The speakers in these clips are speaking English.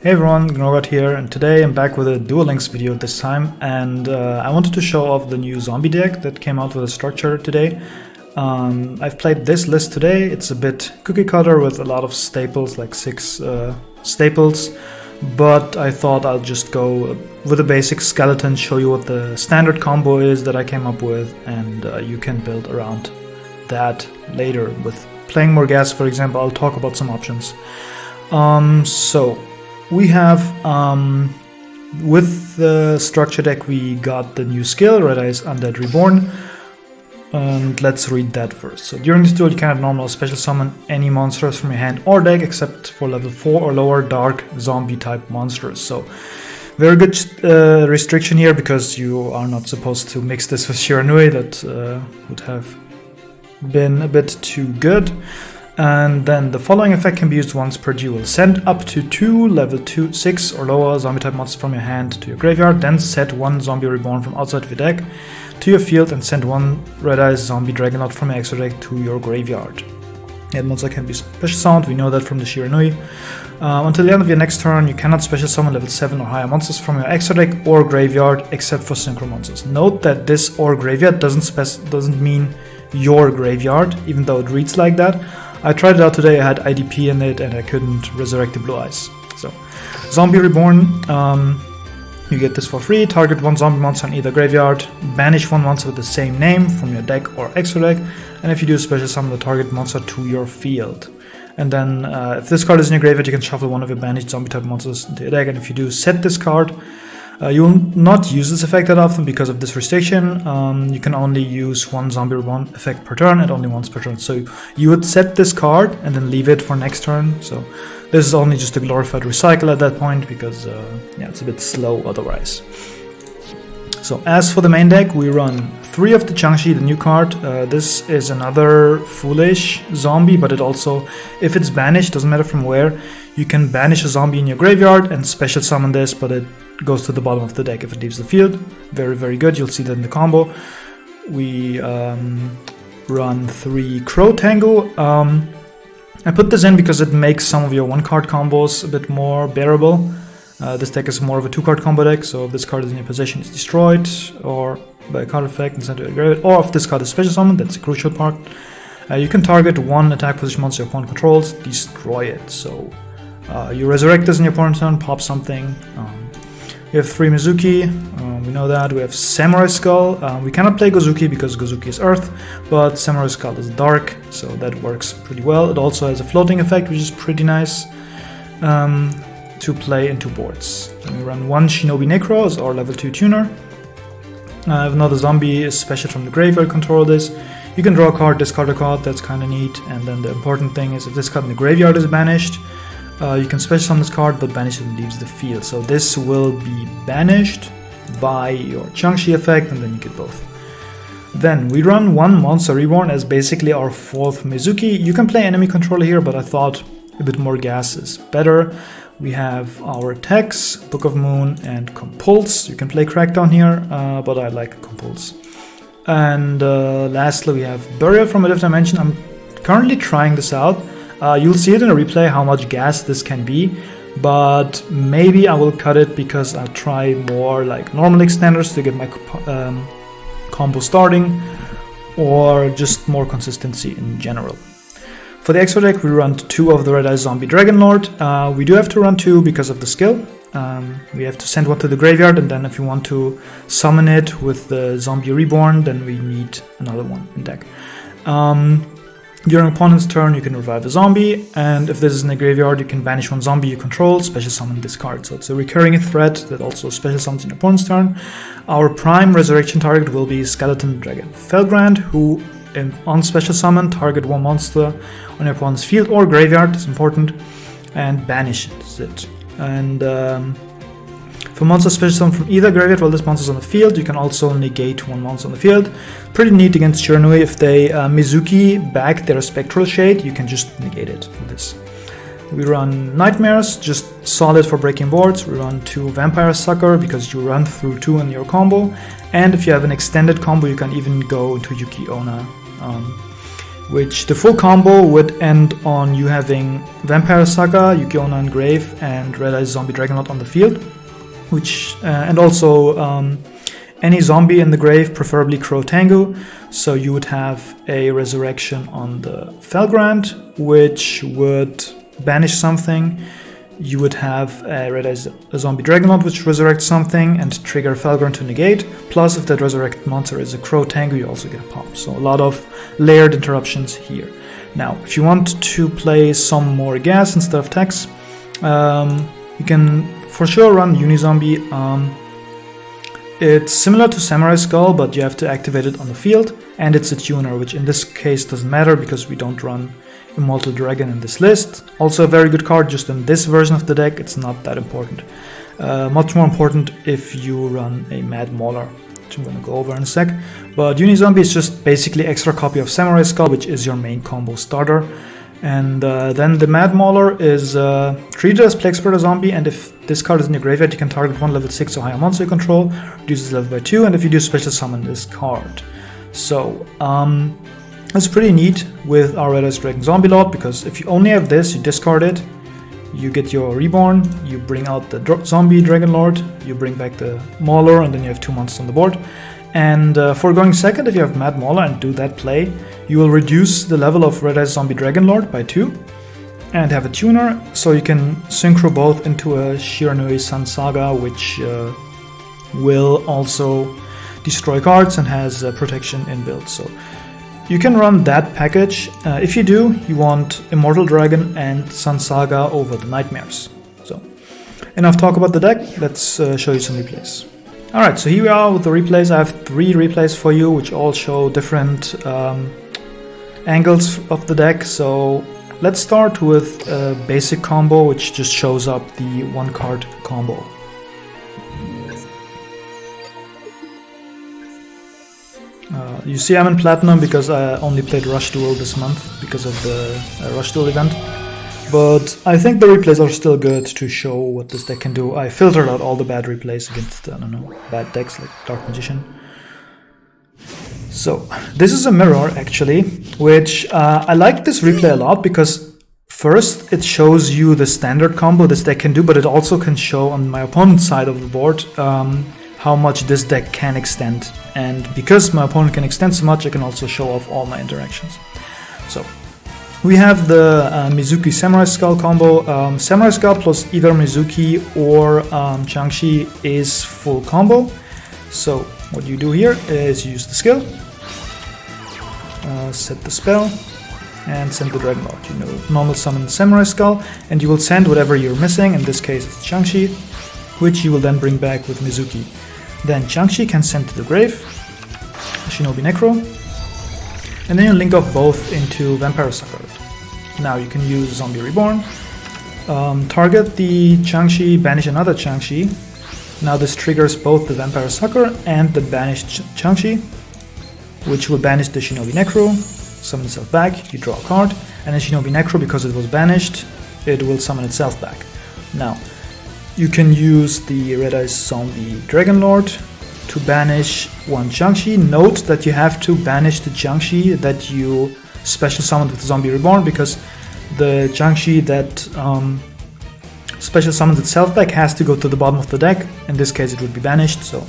Hey everyone, Rokkets here, and today I'm back with a Duel Links video this time, and I wanted to show off the new zombie deck that came out with a structure today. I've played this list today. It's a bit cookie cutter with a lot of staples, like 6 staples, but I thought I'll just go with a basic skeleton, show you what the standard combo is that I came up with, and you can build around that later with playing more gas, for example. I'll talk about some options. So we have, with the structure deck, we got the new skill, Red Eyes Undead Reborn, and let's read that first. So during this duel you cannot normal special summon any monsters from your hand or deck except for level 4 or lower dark zombie type monsters. So very good restriction here, because you are not supposed to mix this with Shiranui. That would have been a bit too good. And then the following effect can be used once per duel. Send up to 2 level 6 or lower zombie type monsters from your hand to your graveyard, then set 1 zombie reborn from outside of your deck to your field and send 1 red eyes zombie dragonaut from your extra deck to your graveyard. That monster can be special summoned, we know that from the Shiranui. Until the end of your next turn, you cannot special summon level 7 or higher monsters from your extra deck or graveyard except for synchro monsters. Note that this or graveyard doesn't mean your graveyard, even though it reads like that. I tried it out today, I had IDP in it and I couldn't resurrect the blue eyes. So, Zombie Reborn, you get this for free. Target 1 zombie monster in either graveyard, banish 1 monster with the same name from your deck or extra deck, and if you do, special summon the target monster to your field. And then, if this card is in your graveyard, you can shuffle 1 of your banished zombie type monsters into your deck, and if you do, set this card. You will not use this effect that often because of this restriction. You can only use 1 zombie reborn effect per turn and only once per turn. So you would set this card and then leave it for next turn. So this is only just a glorified recycle at that point, because yeah, it's a bit slow otherwise. So as for the main deck, we run 3 of the Changshi, the new card. This is another foolish zombie, but it also, if it's banished, doesn't matter from where, you can banish a zombie in your graveyard and special summon this, but it goes to the bottom of the deck if it leaves the field. Very, very good. You'll see that in the combo. We run 3 Crow Tango. I put this in because it makes some of your 1-card combos a bit more bearable. This deck is more of a 2-card combo deck, so if this card is in your possession, it's destroyed, or by a card effect and sent to your graveyard, or if this card is special summoned, that's a crucial part. You can target 1 attack position monster your opponent controls, destroy it. So you resurrect this in your opponent's turn, pop something. We have 3 Mizuki, we know that. We have Samurai Skull. We cannot play Gozuki because Gozuki is Earth, but Samurai Skull is Dark, so that works pretty well. It also has a floating effect, which is pretty nice to play into boards. Then we run 1 Shinobi Necro as our level 2 tuner. If another zombie is special from the graveyard, control this. You can draw a card, discard a card, that's kind of neat. And then the important thing is, if this card in the graveyard is banished, you can special summon this card, but banish it and leaves the field. So this will be banished by your Changshi effect, and then you get both. Then we run 1 Monster Reborn as basically our 4th Mizuki. You can play enemy controller here, but I thought a bit more gas is better. We have our Tex, Book of Moon, and Compulse. You can play Crackdown here, but I like Compulse. And lastly, we have Burial from a Different Dimension. I'm currently trying this out. You'll see it in a replay how much gas this can be, but maybe I will cut it because I'll try more like normal extenders to get my combo starting, or just more consistency in general. For the extra deck, we run 2 of the Red Eye Zombie Dragon Lord. We do have to run 2 because of the skill. We have to send 1 to the graveyard, and then if you want to summon it with the Zombie Reborn, then we need another one in deck. During opponent's turn, you can revive a zombie, and if this is in the graveyard, you can banish 1 zombie you control, special summon this card. So it's a recurring threat that also special summons in your opponent's turn. Our prime resurrection target will be Skeleton Dragon Felgrand, who on special summon, target 1 monster on your opponent's field or graveyard, it's important, and banishes it. And for monsters special summon from either graveyard while this monster is on the field, you can also negate 1 monster on the field. Pretty neat against Shiranui. If they Mizuki back their Spectral Shade, you can just negate it with this. We run Nightmares, just solid for breaking boards. We run 2 Vampire Sucker because you run through 2 in your combo. And if you have an extended combo, you can even go into Yuki Onna. which the full combo would end on you having Vampire Saga, Yuki-Onna in Grave, and Red Eyes Zombie Dragonlord on the field, which and also any zombie in the grave, preferably Crow Tengu. So you would have a resurrection on the Felgrand, which would banish something. You would have a Red Eyes Zombie Dragonlord, which resurrects something and trigger Felgrand to negate. Plus, if that resurrected monster is a Crow Tengu, you also get a pop. So a lot of layered interruptions here. Now, if you want to play some more gas instead of Tex, you can for sure run Unizombie. It's similar to Samurai Skull, but you have to activate it on the field, and it's a tuner, which in this case doesn't matter because we don't run Immortal Dragon in this list. Also a very good card, just in this version of the deck, it's not that important. Much more important if you run a Mad Mauler, which I'm going to go over in a sec. But Unizombie is just basically extra copy of Samurai Skull, which is your main combo starter. And then the Mad Mauler is treated as Plague Spreader Zombie, and if this card is in your graveyard, you can target one level 6 or higher monster you control, reduces level by 2, and if you do special summon this card. So, it's pretty neat with our Red Eyes Dragon Zombie Lord, because if you only have this, you discard it, you get your Reborn, you bring out the Zombie Dragon Lord, you bring back the Mauler, and then you have 2 monsters on the board. And for going second, if you have Mad Mauler and do that play, you will reduce the level of Red Eyes Zombie Dragonlord by 2 and have a tuner, so you can synchro both into a Shiranui Sun Saga, which will also destroy cards and has protection inbuilt. So you can run that package. If you do, you want Immortal Dragon and Sun Saga over the Nightmares. So enough talk about the deck, let's show you some replays. Alright, so here we are with the replays. I have 3 replays for you, which all show different angles of the deck. So let's start with a basic combo, which just shows up the 1-card combo. You see I'm in Platinum because I only played Rush Duel this month because of the Rush Duel event. But I think the replays are still good to show what this deck can do. I filtered out all the bad replays against, I don't know, bad decks like Dark Magician. So, this is a mirror actually, which I like this replay a lot because first it shows you the standard combo this deck can do, but it also can show on my opponent's side of the board how much this deck can extend. And because my opponent can extend so much, I can also show off all my interactions. So, we have the Mizuki Samurai Skull combo. Samurai Skull plus either Mizuki or Changshi is full combo. So what you do here is use the skill, set the spell, and send the Dragon Lord. You know, normal summon Samurai Skull, and you will send whatever you're missing. In this case, it's Changshi, which you will then bring back with Mizuki. Then Changshi can send to the grave, Shinobi Necro, and then you link up both into Vampire Sucker. Now you can use Zombie Reborn, target the Changshi, banish another Changshi. Now this triggers both the Vampire Sucker and the banished Changshi, which will banish the Shinobi Necro, summon itself back, you draw a card, and then Shinobi Necro, because it was banished, it will summon itself back. Now, you can use the Red Eyes Zombie Dragonlord to banish one Changshi. Note that you have to banish the Changshi that you special summoned with Zombie Reborn, because the Changshi that special summons itself back has to go to the bottom of the deck. In this case it would be banished, so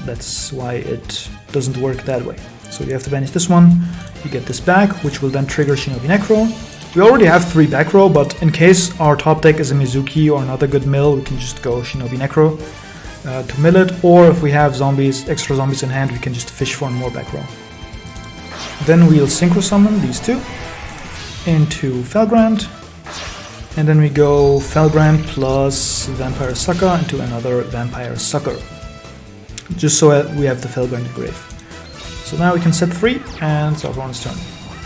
that's why it doesn't work that way. So you have to banish this one, you get this back, which will then trigger Shinobi Necro. We already have 3 back row, but in case our top deck is a Mizuki or another good mill, we can just go Shinobi Necro to mill it, or if we have zombies, extra zombies in hand, we can just fish for more back row. Then we'll synchro summon these 2 into Felgrand, and then we go Felgrand plus Vampire Sucker into another Vampire Sucker, just so we have the Felgrand grave. So now we can set 3 and it's our opponent's turn.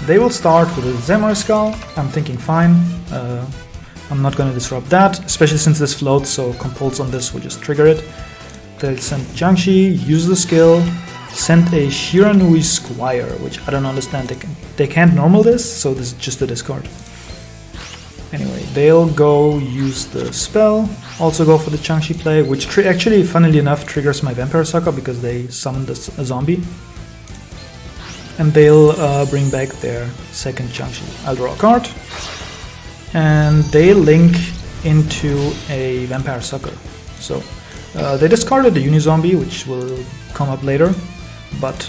They will start with a Samurai Skull. I'm thinking fine, I'm not gonna disrupt that, especially since this floats, so compulse on this will just trigger it. They'll send Changshi, use the skill, send a Shiranui Squire, which I don't understand, they can't normal this, so this is just a discard. Anyway, they'll go use the spell, also go for the Changshi play, which actually, funnily enough, triggers my Vampire Sucker because they summoned a zombie. and they'll bring back their second Changshi. I'll draw a card, and they link into a Vampire Sucker. So they discarded the Unizombie, which will come up later, but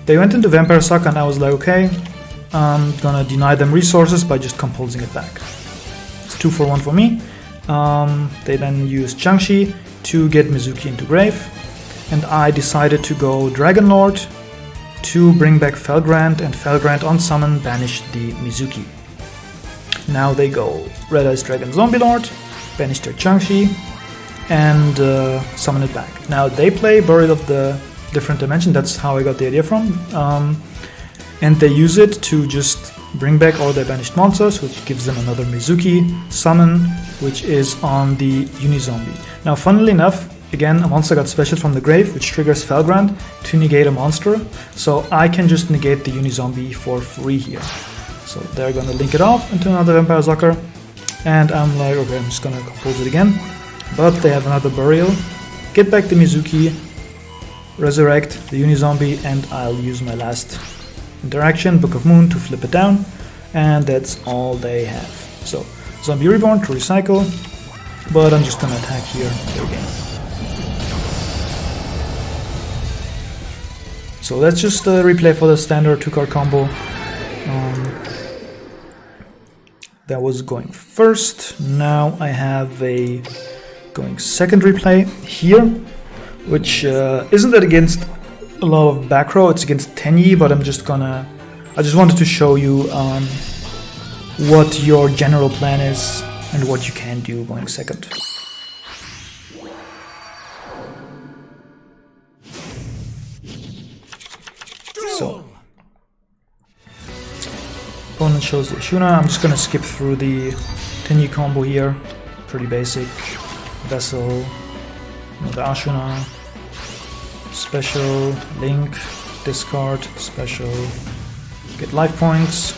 they went into Vampire Sucker, and I was like, okay, I'm gonna deny them resources by just composing it back. It's 2 for 1 for me. They then used Changshi to get Mizuki into grave, and I decided to go Dragon Lord to bring back Felgrand, and Felgrand on summon banished the Mizuki. Now they go Red Eyes Dragon Zombie Lord, banish their Changshi, and summon it back. Now they play Burial of the Different Dimension, that's how I got the idea from, and they use it to just bring back all their banished monsters, which gives them another Mizuki summon, which is on the Unizombie. Now funnily enough, again, a monster got special from the grave, which triggers Felgrand to negate a monster, so I can just negate the Unizombie for free here. So they're gonna link it off into another Vampire Sucker, and I'm like, okay, I'm just gonna compose it again. But they have another Burial, get back the Mizuki, resurrect the Unizombie, and I'll use my last interaction, Book of Moon, to flip it down, and that's all they have. So, Zombie Reborn to recycle, but I'm just gonna attack here again. So let's just replay for the standard 2-card combo. That was going first. Now I have a going second replay here, which isn't that against a lot of back row, it's against Tenyi, but I just wanted to show you what your general plan is and what you can do going second. So, opponent shows the Ashuna. I'm just gonna skip through the Tenyi combo here, pretty basic. Vessel, the Ashuna, special, link, discard, special, get life points,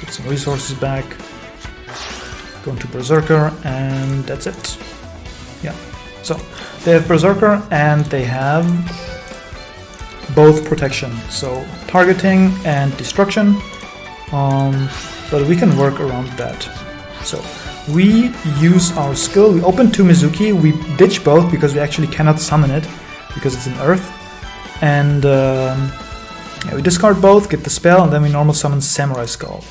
get some resources back, go into Berserker, and that's it. Yeah, so they have Berserker and they have both protection, so targeting and destruction, but we can work around that. So we use our skill, we open 2 Mizuki, we ditch both because we actually cannot summon it because it's an earth, and we discard both, get the spell, and then we normal summon Samurai Skull,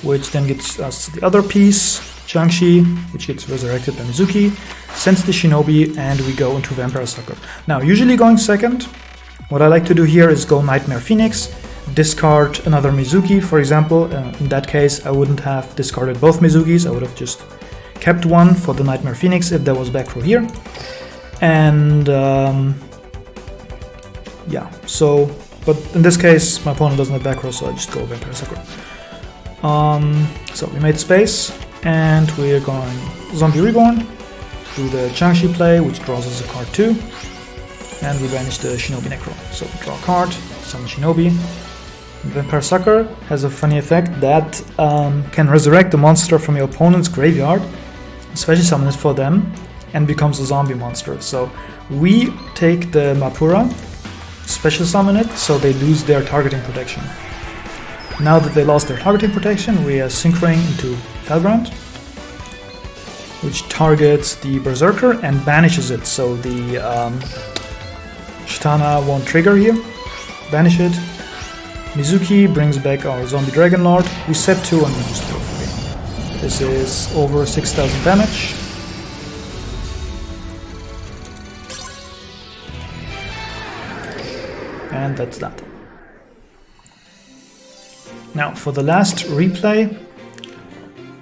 which then gets us the other piece, Changshi, which gets resurrected by Mizuki, sends the Shinobi, and we go into Vampire Sucker. Now usually going second, what I like to do here is go Nightmare Phoenix, discard another Mizuki, for example. In that case I wouldn't have discarded both Mizukis, I would have just kept one for the Nightmare Phoenix if there was back row here. And yeah, so, but in this case my opponent doesn't have back row, so I just go Vampire Sucker. So we made space, and we're going Zombie Reborn, do the Changshi play, which draws us a card too, and we banish the Shinobi Necro. So we draw a card, summon Shinobi. Vampire Sucker has a funny effect that can resurrect the monster from your opponent's graveyard, special summon it for them, and becomes a zombie monster. So we take the Mapura, special summon it, so they lose their targeting protection. Now that they lost their targeting protection, we are synchroning into Felgrand, which targets the Berserker and banishes it, so the Shitana won't trigger here. Banish it. Mizuki brings back our Zombie Dragon Lord. We set 2 and we just throw 3. This is over 6,000 damage. And that's that. Now for the last replay,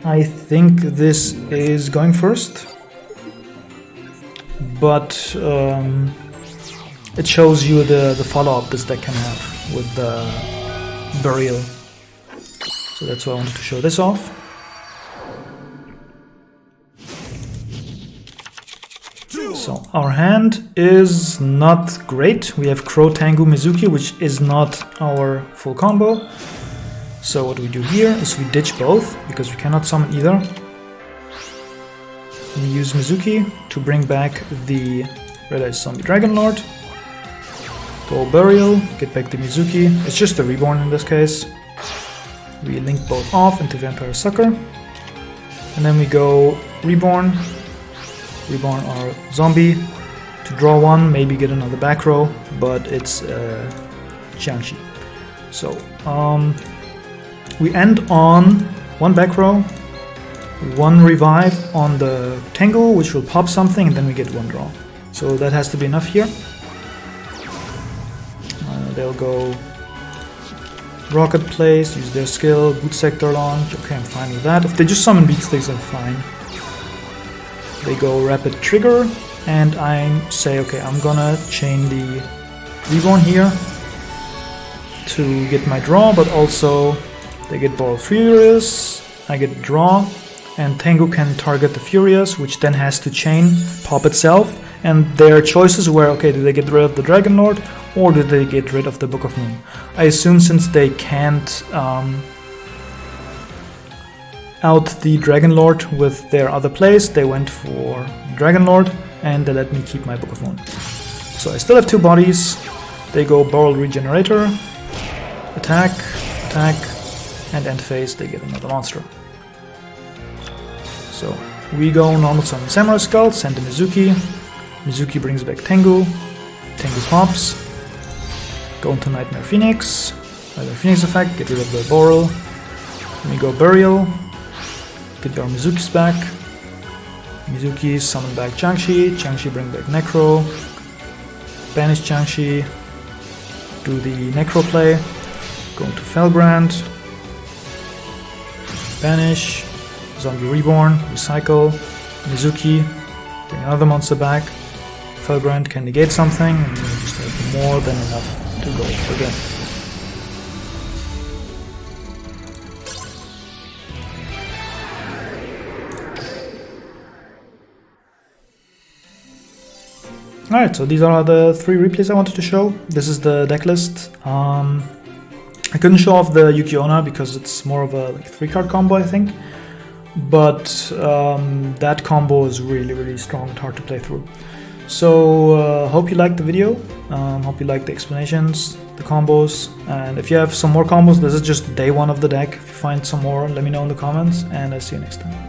I think this is going first, but it shows you the follow-up this deck can have with the Burial. So that's why I wanted to show this off. So our hand is not great. We have Crow Tengu Mizuki, which is not our full combo. So what we do here is we ditch both, because we cannot summon either. We use Mizuki to bring back the Red Eyes Zombie Dragon Lord. Go Burial, get back the Mizuki. It's just a Reborn in this case. We link both off into Vampire Sucker. And then we go Reborn. Reborn our zombie to draw one, maybe get another back row, but it's Jiangxi. So we end on one back row, one revive on the Tengu, which will pop something, and then we get one draw. So that has to be enough here. They'll go Rocket Place, use their skill, Boot Sector Launch. Okay, I'm fine with that. If they just summon Beatsticks, I'm fine. They go Rapid Trigger, and I say, okay, I'm gonna chain the Reborn here to get my draw, but also they get Ball Furious, I get draw, and Tengu can target the Furious, which then has to chain pop itself. And their choices were, okay, do they get rid of the Dragon Lord or do they get rid of the Book of Moon? I assume since they can't out the Dragon Lord with their other plays, they went for Dragon Lord and they let me keep my Book of Moon. So I still have two bodies. They go Boral Regenerator, attack, attack, and end phase they get another monster. So we go normal summon Samurai Skull, send the Mizuki. Mizuki brings back Tengu. Tengu pops. Go into Nightmare Phoenix. Nightmare Phoenix effect, get rid of the Boral. Then we go Burial. Get our Mizukis back. Mizuki summon back Jiangxi. Jiangxi bring back Necro. Banish Jiangxi. Do the Necro play. Go into Felbrand. Banish. Zombie Reborn. Recycle. Mizuki. Bring another monster back. Felbrand can negate something, and we just have more than enough to go again. Alright, so these are the three replays I wanted to show. This is the deck list. I couldn't show off the Yuki-Onna because it's more of a 3-card combo, I think. But that combo is really strong and hard to play through. So hope you liked the video, hope you liked the explanations, the combos, and if you have some more combos, this is just day one of the deck. If you find some more, let me know in the comments, and I'll see you next time.